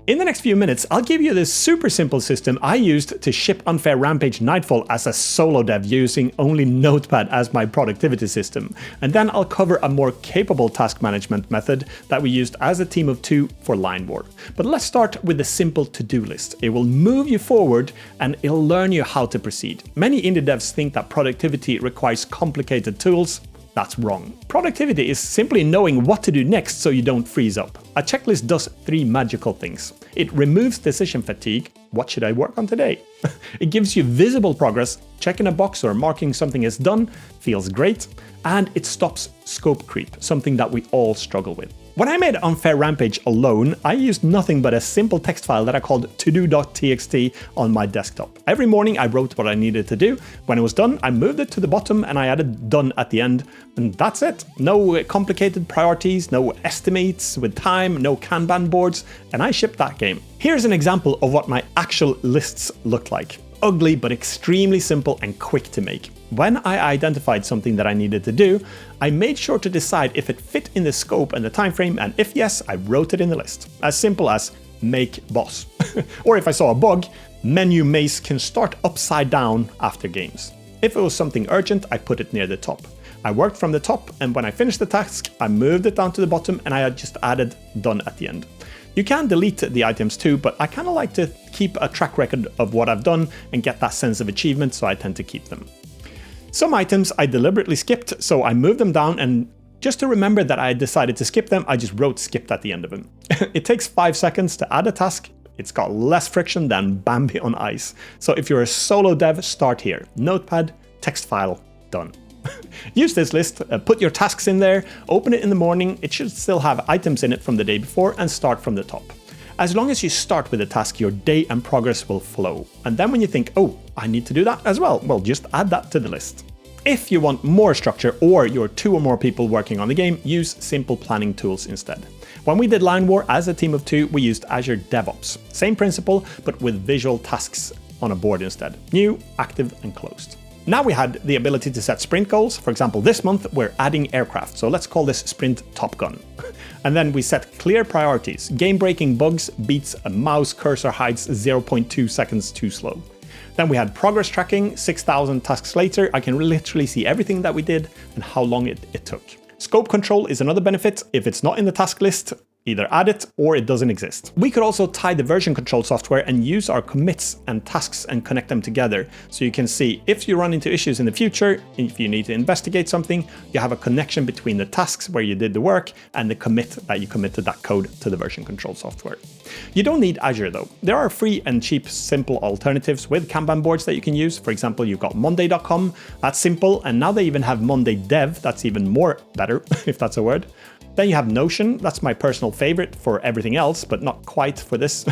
In the next few minutes, I'll give you this super simple system I used to ship Unfair Rampage Nightfall as a solo dev using only Notepad as my productivity system. And then I'll cover a more capable task management method that we used as a team of 2 for Line War. But let's start with the simple to-do list. It will move you forward and it'll learn you how to proceed. Many indie devs think that productivity requires complicated tools. That's wrong. Productivity is simply knowing what to do next so you don't freeze up. A checklist does 3 magical things. It removes decision fatigue. What should I work on today? It gives you visible progress. Checking a box or marking something as done feels great. And it stops scope creep, something that we all struggle with. When I made Unfair Rampage alone, I used nothing but a simple text file that I called todo.txt on my desktop. Every morning I wrote what I needed to do. When it was done, I moved it to the bottom and I added done at the end. And that's it. No complicated priorities, no estimates with time, no Kanban boards, and I shipped that game. Here's an example of what my actual lists looked like. Ugly but extremely simple and quick to make. When I identified something that I needed to do, I made sure to decide if it fit in the scope and the time frame, and if yes, I wrote it in the list. As simple as make boss. Or if I saw a bug, menu maze can start upside down after games. If it was something urgent, I put it near the top. I worked from the top, and when I finished the task, I moved it down to the bottom and I just added done at the end. You can delete the items too, but I kind of like to keep a track record of what I've done and get that sense of achievement, so I tend to keep them. Some items I deliberately skipped, so I moved them down, and just to remember that I decided to skip them, I just wrote skipped at the end of them. It takes 5 seconds to add a task. It's got less friction than Bambi on ice. So if you're a solo dev, start here. Notepad, text file, done. Use this list, put your tasks in there, open it in the morning. It should still have items in it from the day before, and start from the top. As long as you start with a task, your day and progress will flow. And then when you think, oh, I need to do that as well, just add that to the list. If you want more structure or you're 2 or more people working on the game, use simple planning tools instead. When we did Line War as a team of 2, we used Azure DevOps. Same principle, but with visual tasks on a board instead. New, active, and closed. Now we had the ability to set sprint goals. For example, this month we're adding aircraft, so let's call this sprint Top Gun. And then we set clear priorities. Game-breaking bugs beats a mouse cursor hides 0.2 seconds too slow. Then we had progress tracking. 6,000 tasks later, I can literally see everything that we did and how long it took. Scope control is another benefit. If it's not in the task list, either add it or it doesn't exist. We could also tie the version control software and use our commits and tasks and connect them together. So you can see if you run into issues in the future, if you need to investigate something, you have a connection between the tasks where you did the work and the commit that you committed that code to the version control software. You don't need Azure though. There are free and cheap simple alternatives with Kanban boards that you can use. For example, you've got Monday.com, that's simple, and now they even have Monday Dev, that's even more better, if that's a word. Then you have Notion, that's my personal favorite for everything else, but not quite for this,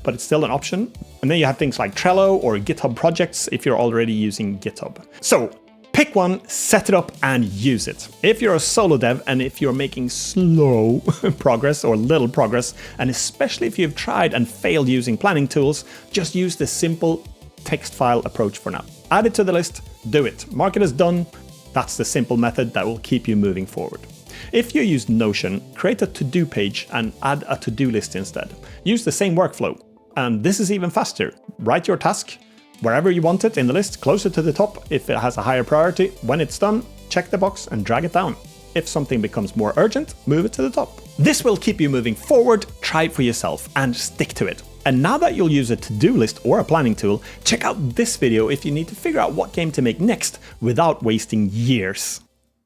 but it's still an option. And then you have things like Trello or GitHub projects if you're already using GitHub. So pick one, set it up, and use it. If you're a solo dev and if you're making slow progress or little progress, and especially if you've tried and failed using planning tools, just use the simple text file approach for now. Add it to the list, do it. Mark it as done. That's the simple method that will keep you moving forward. If you use Notion, create a to-do page and add a to-do list instead. Use the same workflow. And this is even faster. Write your task wherever you want it in the list, closer to the top if it has a higher priority. When it's done, check the box and drag it down. If something becomes more urgent, move it to the top. This will keep you moving forward. Try it for yourself and stick to it. And now that you'll use a to-do list or a planning tool, check out this video if you need to figure out what game to make next without wasting years.